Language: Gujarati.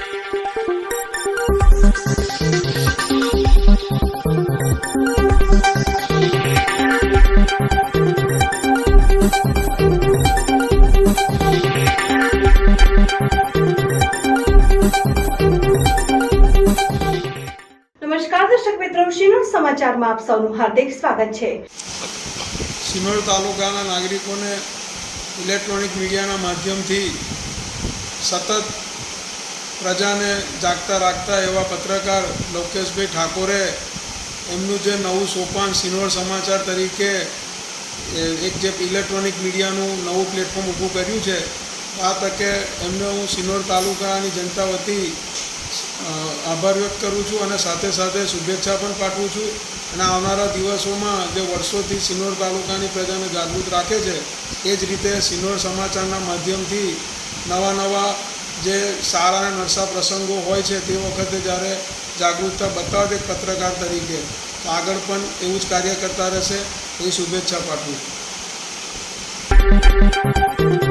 નમસ્કાર દર્શક મિત્રો, સિનોર સમાચારમાં આપ સૌનું હાર્દિક સ્વાગત છે। સિનોર તાલુકાના નાગરિકોને ઇલેક્ટ્રોનિક મીડિયાના માધ્યમથી સતત પ્રજાને જાગતા રાખતા એવા પત્રકાર લોકેશભાઈ ઠાકોરે એમનું જે નવું સોપાન સિનોર સમાચાર તરીકે એક જે ઇલેક્ટ્રોનિક મીડિયાનું નવું પ્લેટફોર્મ ઊભું કર્યું છે, આ તકે એમને હું સિનોર તાલુકાની જનતા વતી આભાર વ્યક્ત કરું છું અને સાથે સાથે શુભેચ્છા પણ પાઠવું છું। અને આવનારા દિવસોમાં જે વર્ષોથી સિનોર તાલુકાની પ્રજાને જાગૃત રાખે છે, એ જ રીતે સિનોર સમાચારના માધ્યમથી નવા જે સારા અને નરસા પ્રસંગો હોય છે તે વખતે જ્યારે જાગૃતતા બતાવે એક પત્રકાર તરીકે, તો આગળ પણ એવું જ કાર્ય કરતા રહેશે, એ શુભેચ્છા પાઠવું છું।